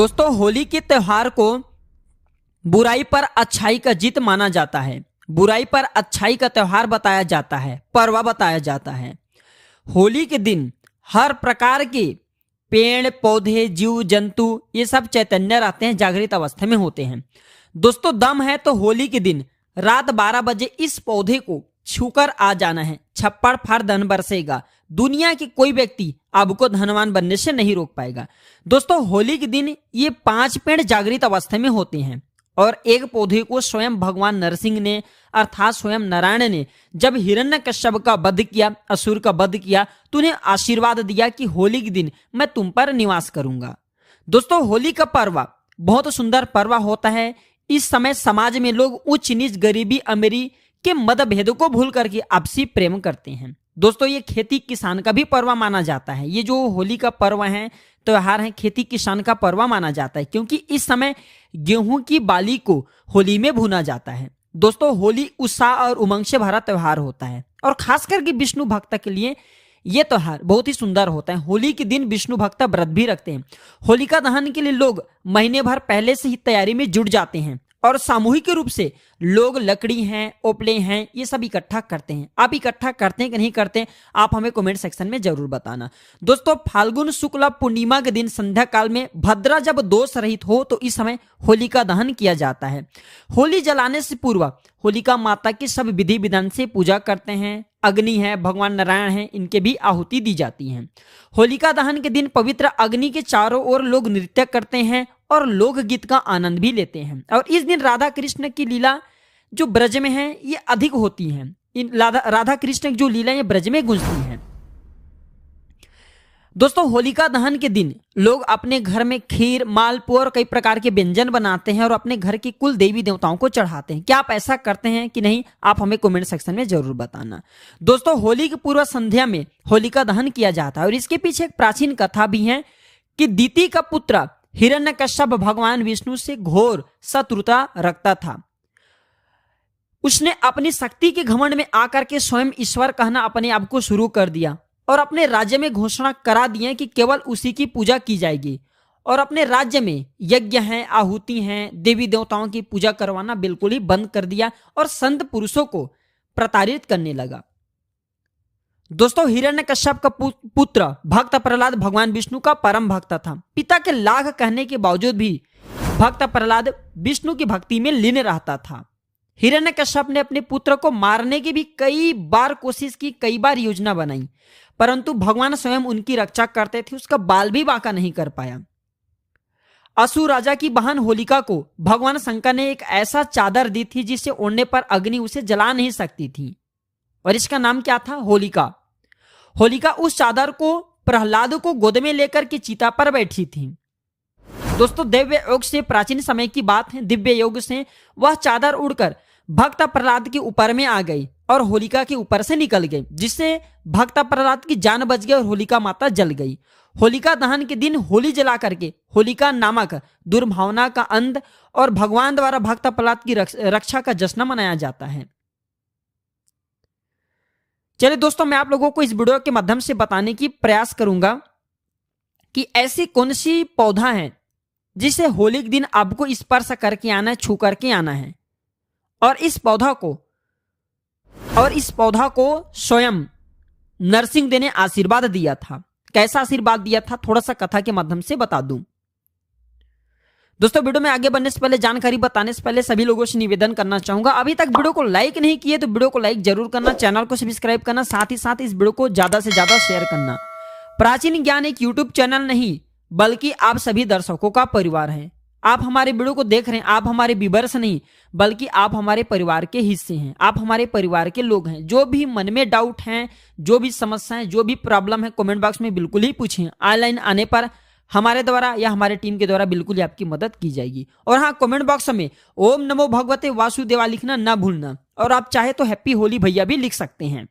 दोस्तों, होली के त्योहार को बुराई पर अच्छाई का जीत माना जाता है। बुराई पर अच्छाई का त्योहार बताया जाता है, पर्व बताया जाता है। होली के दिन हर प्रकार के पेड़ पौधे जीव जंतु ये सब चैतन्य रहते हैं, जागृत अवस्था में होते हैं। दोस्तों, दम है तो होली के दिन रात 12 बजे इस पौधे को छूकर आ जाना है। छप्पड़ फाड़ धन बरसेगा। दुनिया के कोई व्यक्ति आपको धनवान बनने से नहीं रोक पाएगा। दोस्तों, होली के दिन ये 5 पेड़ जागृत अवस्था में होते हैं और एक पौधे को स्वयं भगवान नरसिंह ने अर्थात स्वयं नारायण ने जब हिरण्यकश्यप का वध किया, असुर का वध किया, तो उन्हें आशीर्वाद दिया कि होली के दिन मैं तुम पर निवास करूंगा। दोस्तों, होली का पर्व बहुत सुंदर पर्व होता है। इस समय समाज में लोग उच्च नीच गरीबी अमीरी के मतभेदों को भूल करके आपसी प्रेम करते हैं। दोस्तों, ये खेती किसान का भी पर्व माना जाता है। ये जो होली का पर्व है, त्योहार है, खेती किसान का पर्व माना जाता है, क्योंकि इस समय गेहूं की बाली को होली में भुना जाता है। दोस्तों, होली उत्साह और उमंग से भरा त्योहार होता है और खास करके विष्णु भक्त के लिए यह त्योहार बहुत ही सुंदर होता है। होली के दिन विष्णु भक्त व्रत भी रखते हैं। होलिका दहन के लिए लोग महीने भर पहले से ही तैयारी में जुट जाते हैं और सामूहिक रूप से लोग लकड़ी हैं, ओपले हैं, ये सब इकट्ठा करते हैं। आप इकट्ठा करते हैं कि नहीं करते, आप हमें कमेंट सेक्शन में जरूर बताना। दोस्तों, फाल्गुन शुक्ल पूर्णिमा के दिन संध्या काल में भद्रा जब दोष रहित हो तो इस समय होलिका दहन किया जाता है। होली जलाने से पूर्व होलिका माता की सब विधि विधान से पूजा करते हैं। अग्नि है, भगवान नारायण है, इनके भी आहुति दी जाती है। होलिका दहन के दिन पवित्र अग्नि के चारों ओर लोग नृत्य करते हैं और लोकगीत का आनंद भी लेते हैं। और इस दिन राधा कृष्ण की लीला जो ब्रज में है ये अधिक होती हैं। इन राधा कृष्ण की जो लीला ये ब्रज में गूंजती हैं। दोस्तों, होलिका दहन के दिन लोग अपने घर में खीर, मालपुआ और कई प्रकार के व्यंजन बनाते हैं और अपने घर की कुल देवी देवताओं को चढ़ाते हैं। क्या आप ऐसा करते हैं कि नहीं, आप हमें कमेंट सेक्शन में जरूर बताना। दोस्तों, होली की पूर्व संध्या में होलिका दहन किया जाता है और इसके पीछे एक प्राचीन कथा भी है कि दीति का पुत्र हिरण्यकश्यप भगवान विष्णु से घोर शत्रुता रखता था। उसने अपनी शक्ति के घमंड में आकर के स्वयं ईश्वर कहना अपने आप को शुरू कर दिया और अपने राज्य में घोषणा करा दिए कि केवल उसी की पूजा की जाएगी और अपने राज्य में यज्ञ हैं, आहुति हैं, देवी देवताओं की पूजा करवाना बिल्कुल ही बंद कर दिया और संत पुरुषों को प्रताड़ित करने लगा। दोस्तों, हिरण्यकश्यप का पुत्र भक्त प्रहलाद भगवान विष्णु का परम भक्त था। पिता के लाख कहने के बावजूद भी भक्त प्रहलाद विष्णु की भक्ति में लीन रहता था। हिरण्यकश्यप ने अपने पुत्र को मारने की भी कई बार कोशिश की, कई बार योजना बनाई, परंतु भगवान स्वयं उनकी रक्षा करते थे। उसका बाल भी बांका नहीं कर पाया। असुर राजा की बहन होलिका को भगवान शंकर ने एक ऐसा चादर दी थी जिसे ओढ़ने पर अग्नि उसे जला नहीं सकती थी और इसका नाम क्या था? होलिका। होलिका उस चादर को प्रहलाद को गोद में लेकर के चिता पर बैठी थी। दोस्तों, दिव्य योग से प्राचीन समय की बात है। दिव्य योग से वह चादर उड़कर भक्त प्रहलाद के ऊपर में आ गई और होलिका के ऊपर से निकल गई, जिससे भक्त प्रहलाद की जान बच गई और होलिका माता जल गई। होलिका दहन के दिन होली जला करके होलिका नामक दुर्भावना का अंत और भगवान द्वारा भक्त प्रहलाद की रक्षा का जश्न मनाया जाता है। चलिए दोस्तों, मैं आप लोगों को इस वीडियो के माध्यम से बताने की प्रयास करूंगा कि ऐसी कौन सी पौधा है जिसे होली के दिन आपको स्पर्श करके आना है, छू करके आना है और इस पौधा को स्वयं नरसिंह देव ने आशीर्वाद दिया था। कैसा आशीर्वाद दिया था, थोड़ा सा कथा के माध्यम से बता दूं। दोस्तों, वीडियो में आगे बढ़ने से पहले, जानकारी बताने से पहले सभी लोगों से निवेदन करना चाहूंगा, अभी तक वीडियो को लाइक नहीं किए तो वीडियो को लाइक जरूर करना, चैनल को सब्सक्राइब करना, साथ ही साथ इस वीडियो को ज्यादा से ज्यादा शेयर करना। प्राचीन ज्ञान एक यूट्यूब चैनल नहीं बल्कि आप सभी दर्शकों का परिवार है। आप हमारे वीडियो को देख रहे हैं, आप हमारे व्यूअर्स नहीं बल्कि आप हमारे परिवार के हिस्से हैं। आप हमारे परिवार के लोग हैं। जो भी मन में डाउट हैं, जो भी समस्याएं, जो भी प्रॉब्लम है, कमेंट बॉक्स में बिल्कुल ही पूछें। ऑनलाइन आने पर हमारे द्वारा या हमारे टीम के द्वारा बिल्कुल ही आपकी मदद की जाएगी। और हाँ, कमेंट बॉक्स में ओम नमो भगवते वासुदेवा लिखना ना भूलना और आप चाहे तो हैप्पी होली भैया भी लिख सकते हैं।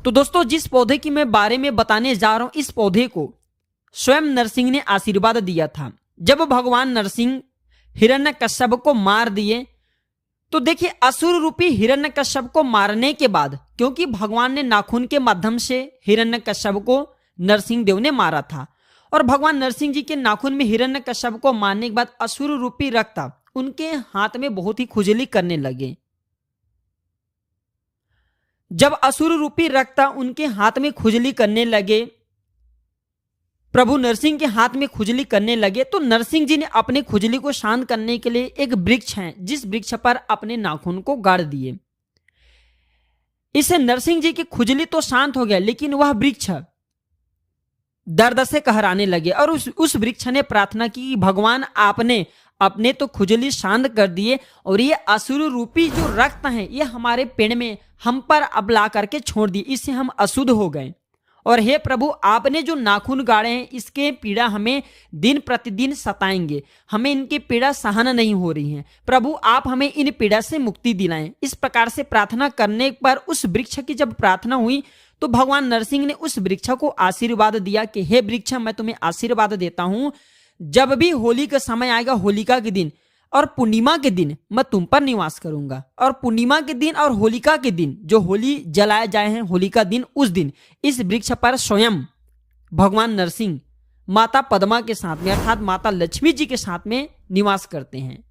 तो दोस्तों, जिस पौधे की मैं बारे में बताने जा रहा हूं, इस पौधे को स्वयं नरसिंह ने आशीर्वाद दिया था। जब भगवान नरसिंह हिरण्यकश्यप को मार दिए तो देखिए, असुर रूपी हिरण्यकश्यप को मारने के बाद, क्योंकि भगवान ने नाखून के माध्यम से हिरण्यकश्यप को नरसिंह देव ने मारा था और भगवान नरसिंह जी के नाखून में हिरण्यकश्यप को मारने के बाद असुर रूपी रक्त उनके हाथ में बहुत ही खुजली करने लगे। जब असुर रूपी रक्त उनके हाथ में खुजली करने लगे, प्रभु नरसिंह के हाथ में खुजली करने लगे, तो नरसिंह जी ने अपने खुजली को शांत करने के लिए एक वृक्ष है जिस वृक्ष पर अपने नाखून को गाड़ दिए। इससे नरसिंह जी की खुजली तो शांत हो गया, लेकिन वह वृक्ष दर्द से कहराने लगे और उस वृक्ष ने प्रार्थना की, भगवान आपने अपने तो खुजली शांत कर दिए और ये असुर रूपी जो रक्त है ये हमारे पेड़ में हम पर अब ला करके छोड़ दिए, इससे हम अशुद्ध हो गए। और हे प्रभु, आपने जो नाखून गाड़े हैं इसके पीड़ा हमें दिन प्रतिदिन सताएंगे, हमें इनकी पीड़ा सहन नहीं हो रही है। प्रभु आप हमें इन पीड़ा से मुक्ति दिलाएं। इस प्रकार से प्रार्थना करने पर उस वृक्ष की जब प्रार्थना हुई तो भगवान नरसिंह ने उस वृक्ष को आशीर्वाद दिया कि हे वृक्ष, मैं तुम्हें आशीर्वाद देता हूं, जब भी होली का समय आएगा, होलिका के दिन और पूर्णिमा के दिन मैं तुम पर निवास करूंगा। और पूर्णिमा के दिन और होलिका के दिन जो होली जलाए जाए हैं, होलिका दिन, उस दिन इस वृक्ष पर स्वयं भगवान नरसिंह माता पद्मा के साथ में अर्थात माता लक्ष्मी जी के साथ में निवास करते हैं।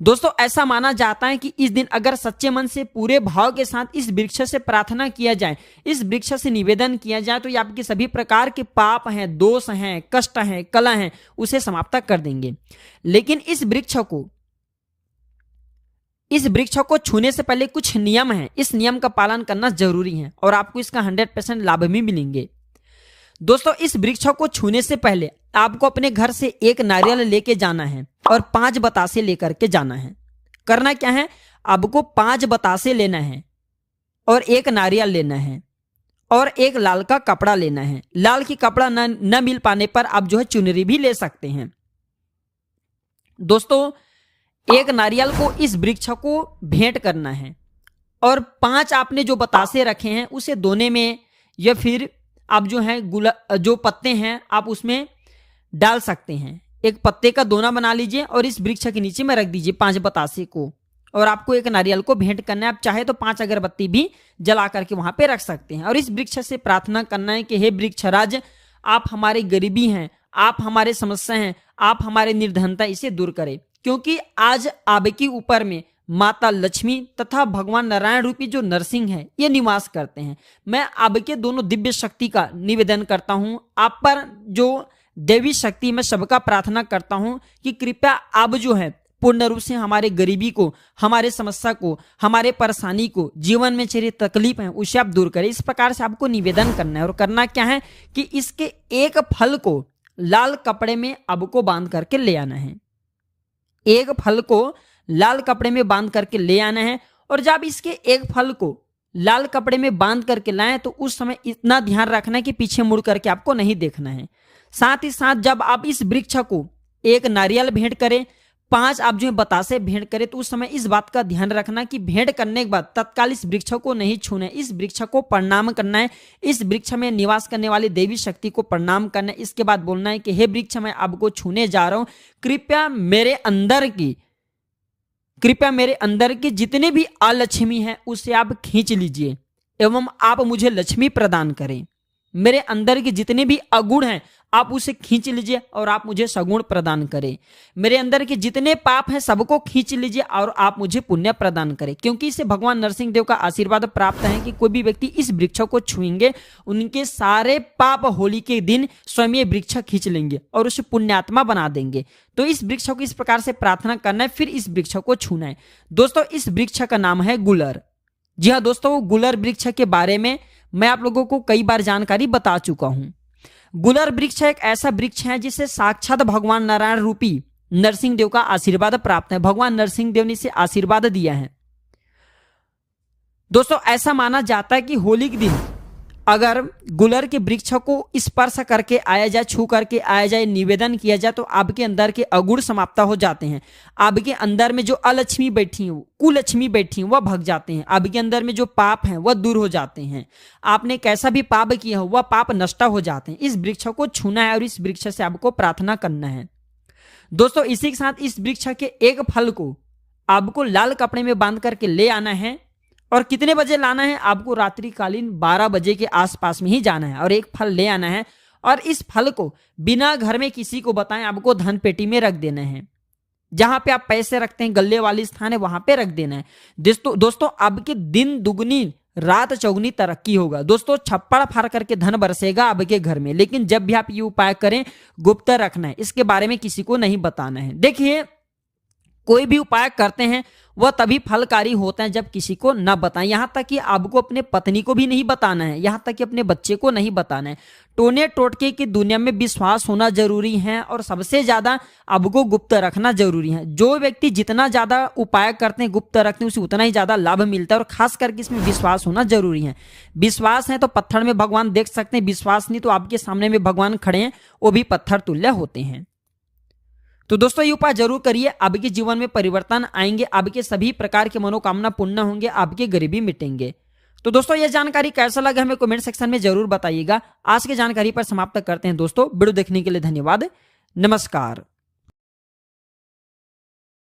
दोस्तों ऐसा माना जाता है कि इस दिन अगर सच्चे मन से पूरे भाव के साथ इस वृक्ष से प्रार्थना किया जाए, इस वृक्ष से निवेदन किया जाए, तो ये आपके सभी प्रकार के पाप हैं, दोष हैं, कष्ट हैं, कला हैं, उसे समाप्त कर देंगे। लेकिन इस वृक्ष को छूने से पहले कुछ नियम हैं, इस नियम का पालन करना जरूरी है और आपको इसका 100% लाभ भी मिलेंगे। दोस्तों इस वृक्ष को छूने से पहले आपको अपने घर से एक नारियल लेके जाना है और 5 बतासे लेकर के जाना है। करना क्या है, आपको 5 बतासे लेना है और एक नारियल लेना है और एक लाल का कपड़ा लेना है। लाल की कपड़ा न मिल पाने पर आप जो है चुनरी भी ले सकते हैं। दोस्तों एक नारियल को इस वृक्ष को भेंट करना है और 5 आपने जो बतासे रखे हैं उसे दोने में या फिर आप जो है जो पत्ते हैं आप उसमें डाल सकते हैं। एक पत्ते का दोना बना लीजिए और इस वृक्ष के नीचे में रख दीजिए 5 बतासे को, और आपको एक नारियल को भेंट करना है। आप चाहे तो 5 अगरबत्ती भी जला करके वहां पे रख सकते हैं और इस वृक्ष से प्रार्थना करना है कि हे वृक्षराज, आप हमारी गरीबी हैं, आप हमारे समस्या हैं, आप हमारे निर्धनता इसे दूर करें, क्योंकि आज आपके ऊपर में माता लक्ष्मी तथा भगवान नारायण रूपी जो नरसिंह है ये निवास करते हैं। मैं आपके दोनों दिव्य शक्ति का निवेदन करता हूं, आप पर जो देवी शक्ति मैं सबका प्रार्थना करता हूं कि कृपया आप जो है पूर्ण रूप से हमारे गरीबी को, हमारे समस्या को, हमारे परेशानी को, जीवन में चली तकलीफ है उसे आप दूर करें। इस प्रकार से आपको निवेदन करना है और करना क्या है कि इसके एक फल को लाल कपड़े में आपको बांध करके ले आना है। एक फल को लाल कपड़े में बांध करके ले आना है और जब इसके एक फल को लाल कपड़े में बांध करके लाएं तो उस समय इतना ध्यान रखना है कि पीछे मुड़ करके आपको नहीं देखना है। साथ ही साथ जब आप इस वृक्ष को एक नारियल भेंट करें, 5 आप जो है बतासे भेंट करें, तो उस समय इस बात का ध्यान रखना कि भेंट करने के बाद तत्काल इस वृक्ष को नहीं छूना है, इस वृक्ष को प्रणाम करना है, इस वृक्ष में निवास करने वाली देवी शक्ति को प्रणाम करना है। इसके बाद बोलना है कि हे वृक्ष, मैं आपको छूने जा रहा हूं, कृपया मेरे अंदर की जितने भी अलक्ष्मी है उसे आप खींच लीजिए एवं आप मुझे लक्ष्मी प्रदान करें। मेरे अंदर के जितने भी अगुण हैं आप उसे खींच लीजिए और आप मुझे सगुण प्रदान करें। मेरे अंदर के जितने पाप हैं सबको खींच लीजिए और आप मुझे पुण्य प्रदान करें, क्योंकि इसे भगवान नरसिंह देव का आशीर्वाद प्राप्त है कि कोई भी व्यक्ति इस वृक्ष को छुएंगे उनके सारे पाप होली के दिन स्वयं ये वृक्ष खींच लेंगे और उसे पुण्यात्मा बना देंगे। तो इस वृक्ष को इस प्रकार से प्रार्थना करना है, फिर इस वृक्ष को छूना है। दोस्तों इस वृक्ष का नाम है गुलर। जी हाँ दोस्तों, गुलर वृक्ष के बारे में मैं आप लोगों को कई बार जानकारी बता चुका हूं। गुलर वृक्ष एक ऐसा वृक्ष है जिसे साक्षात भगवान नारायण रूपी नरसिंह देव का आशीर्वाद प्राप्त है। भगवान नरसिंह देव ने इसे आशीर्वाद दिया है। दोस्तों ऐसा माना जाता है कि होली के दिन अगर गुलर के वृक्ष को स्पर्श करके आया जाए, छू करके आया जाए, निवेदन किया जाए तो आपके अंदर के अगुण समाप्त हो जाते हैं। आपके अंदर में जो अलक्ष्मी बैठी है, कुलक्ष्मी बैठी है, वह भग जाते हैं। आपके अंदर में जो पाप हैं वह दूर हो जाते हैं। आपने कैसा भी पाप किया हो वह पाप नष्ट हो जाते हैं। इस वृक्ष को छूना है और इस वृक्ष से आपको प्रार्थना करना है। दोस्तों इसी के साथ इस वृक्ष के एक फल को आपको लाल कपड़े में बांध करके ले आना है। और कितने बजे लाना है? आपको रात्रिकालीन 12 बजे के आसपास में ही जाना है और एक फल ले आना है और इस फल को बिना घर में किसी को बताएं आपको धन पेटी में रख देना है। जहां पे आप पैसे रखते हैं, गल्ले वाली स्थान है, वहां पे रख देना है। दोस्तों आपके दिन दुगनी रात चौगुनी तरक्की होगा। दोस्तों छप्पड़ फाड़ करके धन बरसेगा आपके घर में, लेकिन जब भी आप ये उपाय करें गुप्त रखना है, इसके बारे में किसी को नहीं बताना है। देखिए कोई भी उपाय करते हैं वह तभी फलकारी होता है जब किसी को न बताएं। यहां तक कि आपको अपने पत्नी को भी नहीं बताना है, यहां तक कि अपने बच्चे को नहीं बताना है। टोने टोटके की दुनिया में विश्वास होना जरूरी है और सबसे ज्यादा आपको गुप्त रखना जरूरी है। जो व्यक्ति जितना ज्यादा उपाय करते हैं, गुप्त रखते हैं, उसे उतना ही ज्यादा लाभ मिलता है और खास करके इसमें विश्वास होना जरूरी है। विश्वास है तो पत्थर में भगवान देख सकते हैं, विश्वास नहीं तो आपके सामने में भगवान खड़े हैं, वो भी पत्थर तुल्य होते हैं। तो दोस्तों ये उपाय जरूर करिए, आपके जीवन में परिवर्तन आएंगे, आपके सभी प्रकार के मनोकामना पूर्ण होंगे, आपके गरीबी मिटेंगे। तो दोस्तों ये जानकारी कैसा लगा हमें कमेंट सेक्शन में जरूर बताइएगा। आज की जानकारी पर समाप्त करते हैं दोस्तों। वीडियो देखने के लिए धन्यवाद। नमस्कार।